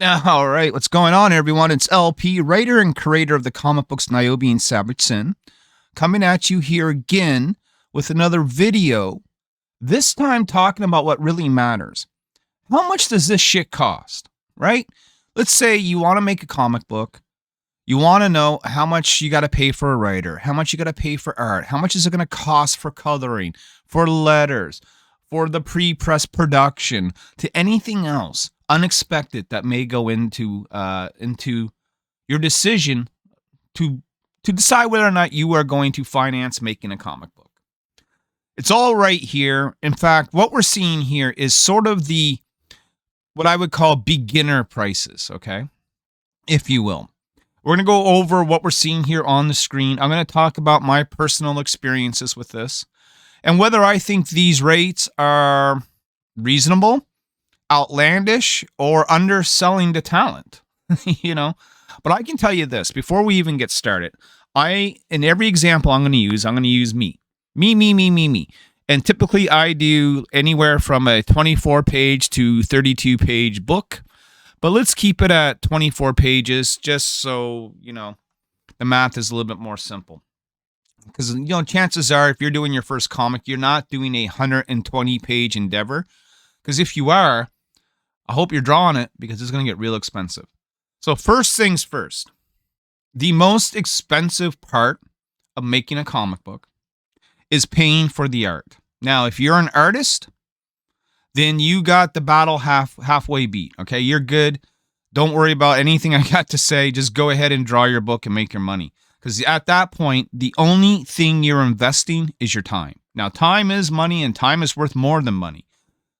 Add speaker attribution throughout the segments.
Speaker 1: All right, what's going on, everyone? It's LP, writer and creator of the comic books Nyobi and Savage Sin, coming at you here again with another video, this time talking about what really matters. How much does this shit cost, right? Let's say you want to make a comic book. You want to know how much you got to pay for a writer, how much you got to pay for art, how much is it going to cost for coloring, for letters, for the pre-press production, to anything else unexpected that may go into your decision to decide whether or not you are going to finance making a comic book. It's all right here. In fact, what we're seeing here is sort of what I would call beginner prices, okay? If you will. We're going to go over what we're seeing here on the screen. I'm going to talk about my personal experiences with this and whether I think these rates are reasonable, outlandish, or underselling the talent. But I can tell you this before we even get started. In every example I'm going to use me. And typically I do anywhere from a 24 page to 32 page book. But let's keep it at 24 pages just so, the math is a little bit more simple. Because, chances are if you're doing your first comic, you're not doing a 120 page endeavor. Because if you are, I hope you're drawing it because it's going to get real expensive. So first things first, the most expensive part of making a comic book is paying for the art. Now, if you're an artist, then you got the battle halfway beat. Okay, you're good. Don't worry about anything I got to say. Just go ahead and draw your book and make your money. Because at that point, the only thing you're investing is your time. Now, time is money and time is worth more than money.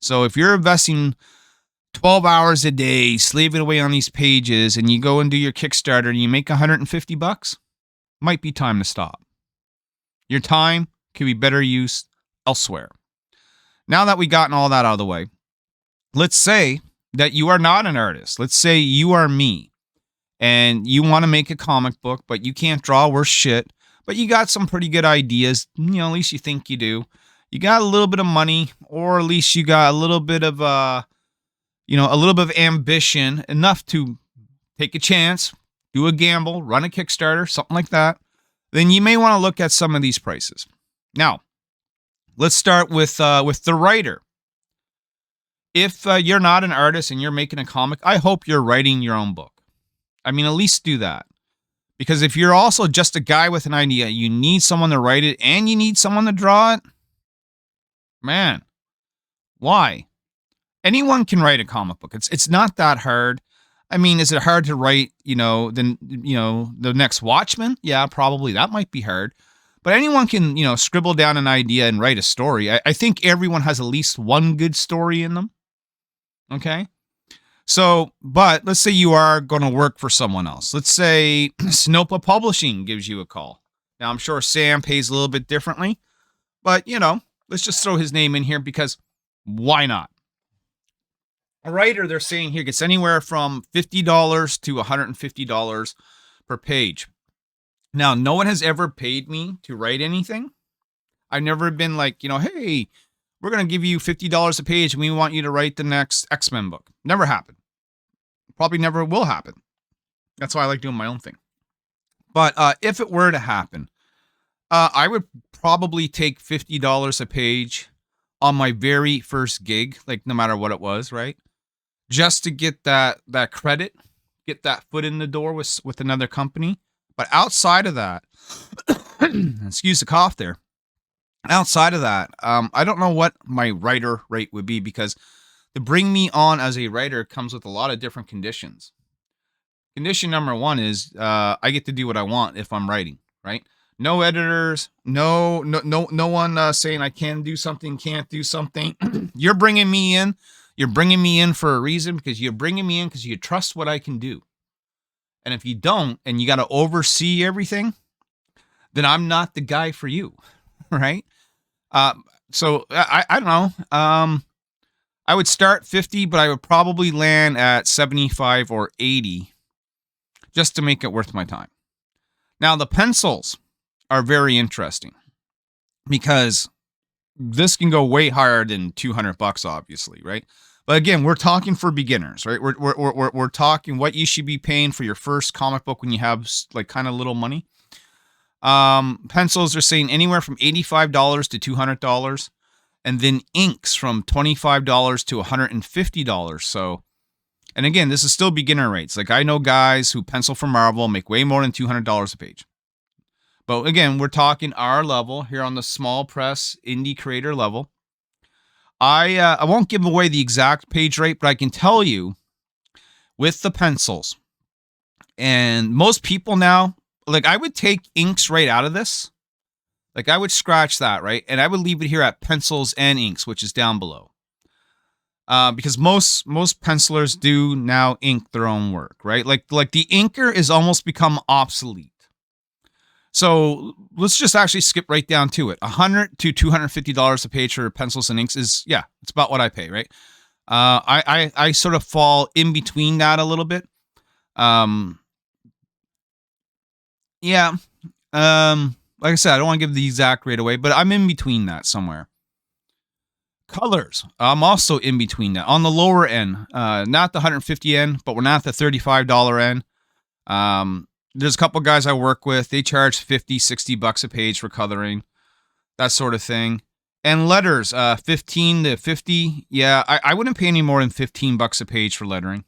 Speaker 1: So if you're investing 12 hours a day, slaving away on these pages, and you go and do your Kickstarter and you make $150, might be time to stop. Your time could be better used elsewhere. Now that we've gotten all that out of the way, let's say that you are not an artist. Let's say you are me, and you want to make a comic book, but you can't draw worth shit, but you got some pretty good ideas. At least you think you do. You got a little bit of money, or at least you got a little bit of a little bit of ambition, enough to take a chance, do a gamble, run a Kickstarter, something like that. Then you may want to look at some of these prices. Now, let's start with the writer. If you're not an artist and you're making a comic, I hope you're writing your own book. I mean, at least do that. Because if you're also just a guy with an idea, you need someone to write it and you need someone to draw it. Man, why? Anyone can write a comic book. It's not that hard. I mean, is it hard to write, the next Watchmen? Yeah, probably. That might be hard. But anyone can, scribble down an idea and write a story. I think everyone has at least one good story in them. Okay? So, but let's say you are going to work for someone else. Let's say Snoppa Publishing gives you a call. Now, I'm sure Sam pays a little bit differently. But, let's just throw his name in here because why not? A writer, they're saying here, gets anywhere from $50 to $150 per page. Now, no one has ever paid me to write anything. I've never been like, hey, we're going to give you $50 a page and we want you to write the next X-Men book. Never happened. Probably never will happen. That's why I like doing my own thing. But if it were to happen, I would probably take $50 a page on my very first gig, like no matter what it was, right? Just to get that credit, get that foot in the door with another company. But outside of that, excuse the cough there. Outside of that, I don't know what my writer rate would be because to bring me on as a writer comes with a lot of different conditions. Condition number one is I get to do what I want if I'm writing, right? No editors, no one saying I can do something, can't do something. You're bringing me in. You're bringing me in for a reason because you're bringing me in because you trust what I can do. And if you don't, and you got to oversee everything, then I'm not the guy for you, right? So I don't know. I would start 50, but I would probably land at 75 or 80 just to make it worth my time. Now, the pencils are very interesting because this can go way higher than $200, obviously, right? But again, we're talking for beginners, right? We're talking what you should be paying for your first comic book when you have like kind of little money. Pencils are saying anywhere from $85 to $200, and then inks from $25 to $150. So, and again, this is still beginner rates. Like I know guys who pencil for Marvel make way more than $200 a page. But again, we're talking our level here on the small press indie creator level. I won't give away the exact page rate, but I can tell you with the pencils, and most people now, like I would take inks right out of this. Like I would scratch that, right? And I would leave it here at pencils and inks, which is down below. Because most pencilers do now ink their own work, right? Like the inker is almost become obsolete. So let's just actually skip right down to it. $100 to $250 a page for pencils and inks is, yeah, it's about what I pay, right? I sort of fall in between that a little bit. Yeah. Like I said, I don't want to give the exact rate away, but I'm in between that somewhere. Colors, I'm also in between that. On the lower end, not the $150 end, but we're not the $35 end. There's a couple guys I work with. They charge $50, $60 a page for coloring, that sort of thing. And letters, 15 to 50. Yeah, I wouldn't pay any more than $15 a page for lettering.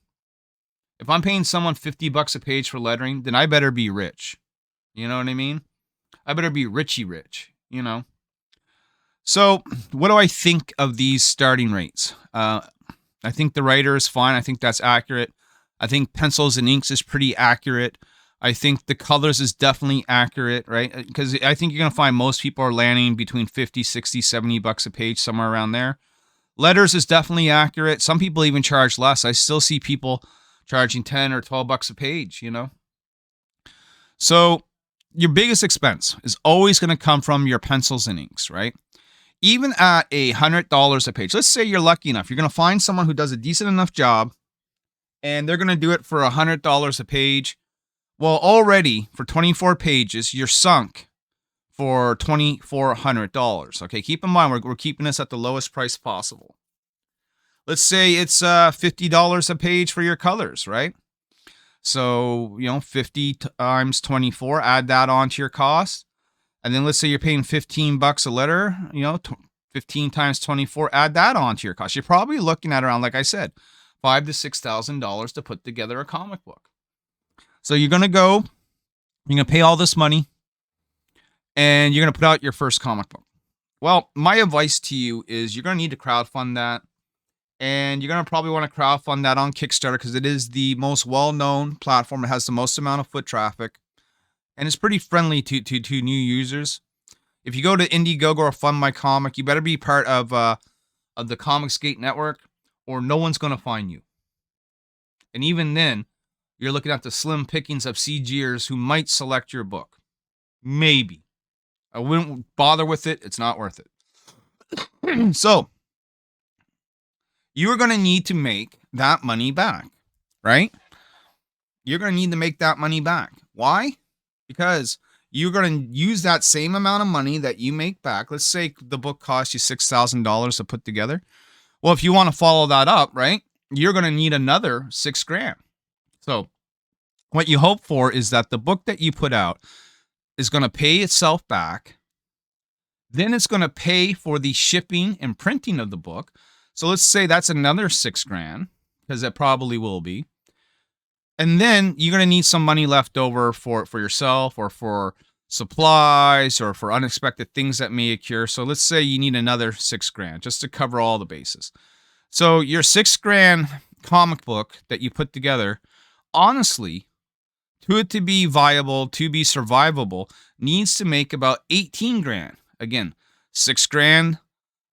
Speaker 1: If I'm paying someone $50 a page for lettering, then I better be rich. You know what I mean? I better be rich, you know? So what do I think of these starting rates? I think the writer is fine. I think that's accurate. I think pencils and inks is pretty accurate. I think the colors is definitely accurate, right? Because I think you're going to find most people are landing between 50, 60, 70 bucks a page, somewhere around there. Letters is definitely accurate. Some people even charge less. I still see people charging 10 or 12 bucks a page, you know? So your biggest expense is always going to come from your pencils and inks, right? Even at $100 a page, let's say you're lucky enough, you're going to find someone who does a decent enough job and they're going to do it for $100 a page. Well, already for 24 pages, you're sunk for $2,400. Okay, keep in mind, we're keeping this at the lowest price possible. Let's say it's $50 a page for your colors, right? So, you know, 50 times 24, add that onto your cost. And then let's say you're paying $15 a letter, you know, 15 times 24, add that onto your cost. You're probably looking at around, like I said, $5,000 to $6,000 to put together a comic book. So you're going to pay all this money, and you're going to put out your first comic book. Well, my advice to you is you're going to need to crowdfund that, and you're going to probably want to crowdfund that on Kickstarter because it is the most well-known platform. It has the most amount of foot traffic, and it's pretty friendly to new users. If you go to Indiegogo or Fund My Comic, you better be part of the Comicsgate network, or no one's going to find you. And even then, you're looking at the slim pickings of CGers who might select your book. Maybe. I wouldn't bother with it. It's not worth it. So, you are going to need to make that money back, right? You're going to need to make that money back. Why? Because you're going to use that same amount of money that you make back. Let's say the book costs you $6,000 to put together. Well, if you want to follow that up, right, you're going to need another $6,000. So what you hope for is that the book that you put out is going to pay itself back. Then it's going to pay for the shipping and printing of the book. So let's say that's another $6,000, because it probably will be. And then you're going to need some money left over for yourself, or for supplies, or for unexpected things that may occur. So let's say you need another $6,000 just to cover all the bases. So your $6,000 comic book that you put together, honestly, to it to be viable, to be survivable, needs to make about $18,000. Again, $6,000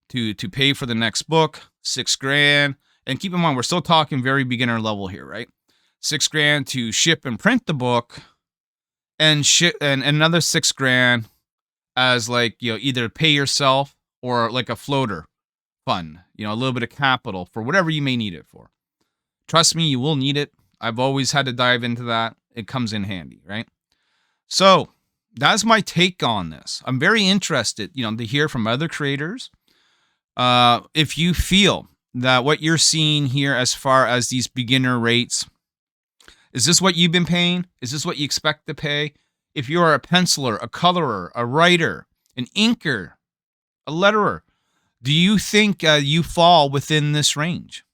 Speaker 1: to pay for the next book, $6,000, and keep in mind we're still talking very beginner level here, right? $6,000 to ship and print the book, and another $6,000 as, like, you know, either pay yourself or like a floater fund, you know, a little bit of capital for whatever you may need it for. Trust me, you will need it. I've always had to dive into that. It comes in handy, right? So that's my take on this. I'm very interested, you know, to hear from other creators. If you feel that what you're seeing here as far as these beginner rates, is this what you've been paying? Is this what you expect to pay? If you're a penciler, a colorer, a writer, an inker, a letterer, do you think you fall within this range?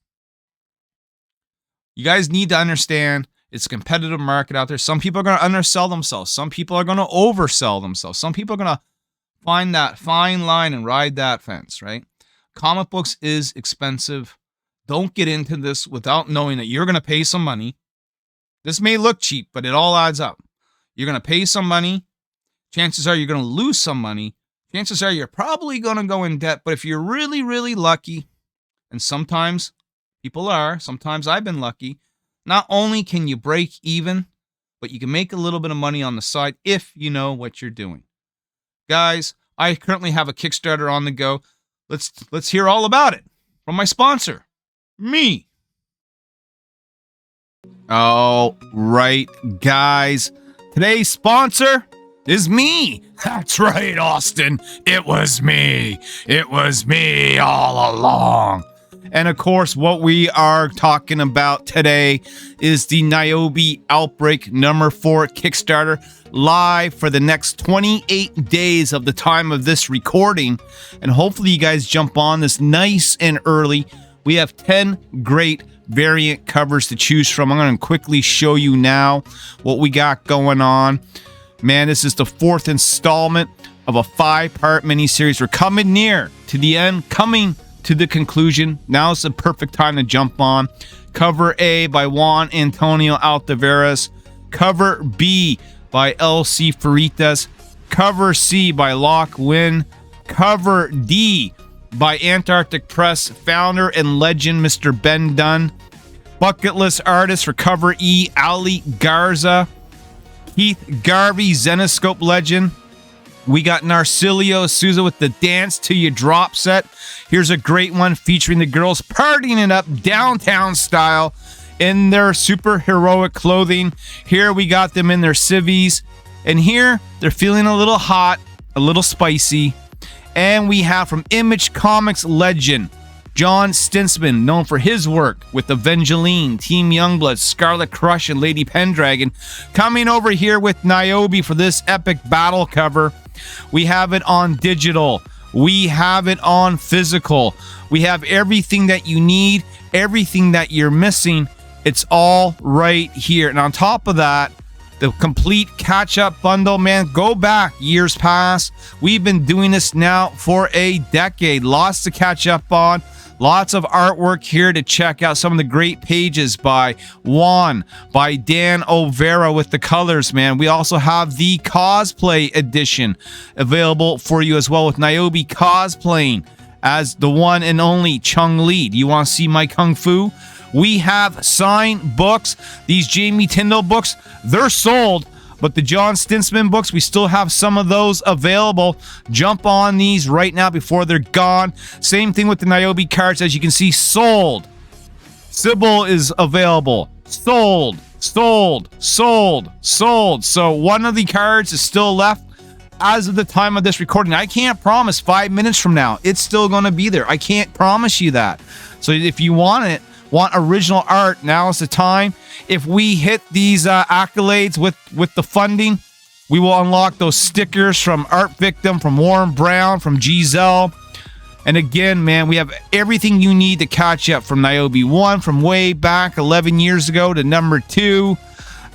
Speaker 1: You guys need to understand it's a competitive market out there. Some people are going to undersell themselves. Some people are going to oversell themselves. Some people are going to find that fine line and ride that fence, right? Comic books is expensive. Don't get into this without knowing that you're going to pay some money. This may look cheap, but it all adds up. You're going to pay some money. Chances are you're going to lose some money. Chances are you're probably going to go in debt. But if you're really, really lucky, and sometimes people are, sometimes I've been lucky, not only can you break even, but you can make a little bit of money on the side if you know what you're doing. Guys, I currently have a Kickstarter on the go. Let's hear all about it from my sponsor, me. All right, guys. Today's sponsor is me. That's right, Austin. It was me. It was me all along. And of course, what we are talking about today is the Nyobi Outbreak number 4 Kickstarter, live for the next 28 days of the time of this recording. And hopefully you guys jump on this nice and early. We have 10 great variant covers to choose from. I'm going to quickly show you now what we got going on. Man, this is the 4th installment of a 5-part miniseries. We're coming near to the end, coming to the conclusion. Now's the perfect time to jump on. Cover A by Juan Antonio Altaveras. Cover B by L.C. Faritas. Cover C by Locke Wynn. Cover D by Antarctic Press founder and legend Mr. Ben Dunn. Bucket list artist for cover E, Ali Garza. Keith Garvey, Zenoscope legend. We got Narcilio Souza with the Dance Till You Drop set. Here's a great one featuring the girls partying it up downtown style in their super heroic clothing. Here we got them in their civvies. And here they're feeling a little hot, a little spicy. And we have from Image Comics legend, John Stinsman, known for his work with Evangeline, Team Youngblood, Scarlet Crush, and Lady Pendragon, coming over here with Nyobi for this epic battle cover. We have it on digital. We have it on physical. We have everything that you need, everything that you're missing. It's all right here. And on top of that, the complete catch-up bundle, man, go back years past. We've been doing this now for a decade. Lots to catch up on. Lots of artwork here to check out. Some of the great pages by Juan, by Dan Overa with the colors, man. We also have the cosplay edition available for you as well, with Nyobi cosplaying as the one and only Chung Li. Do you want to see my kung fu? We have signed books. These Jamie Tyndall books, they're sold. But the John Stinsman books, we still have some of those available. Jump on these right now before they're gone. Same thing with the Nyobi cards. As you can see, sold. Sybil is available. Sold. Sold. Sold. Sold. So one of the cards is still left as of the time of this recording. I can't promise 5 minutes from now it's still going to be there. I can't promise you that. So if you want it, want original art, now is the time. If we hit these accolades with the funding, we will unlock those stickers from Art Victim, from Warren Brown, from Giselle. And again, man, we have everything you need to catch up, from Nyobi 1 from way back 11 years ago to number 2,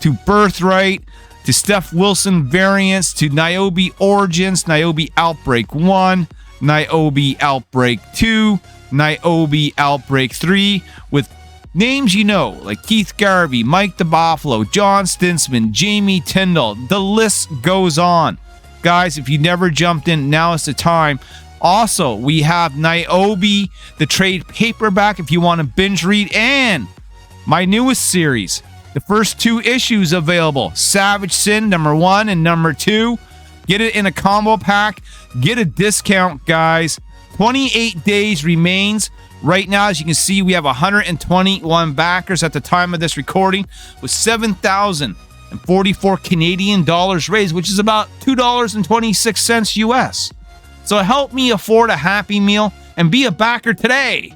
Speaker 1: to Birthright, to Steph Wilson variants, to Nyobi Origins, Nyobi Outbreak 1, Nyobi Outbreak 2, Nyobi Outbreak 3, with names you know, like Keith Garvey, Mike DeBuffalo, John Stinsman, Jamie Tyndall. The list goes on. Guys, if you never jumped in, now is the time. Also, we have Nyobi, the trade paperback, if you want to binge read, and my newest series, the first 2 issues available, Savage Sin, number 1 and number 2. Get it in a combo pack. Get a discount, guys. 28 days remains. Right now, as you can see, we have 121 backers at the time of this recording, with 7,044 Canadian dollars raised, which is about $2.26 US. So help me afford a Happy Meal and be a backer today.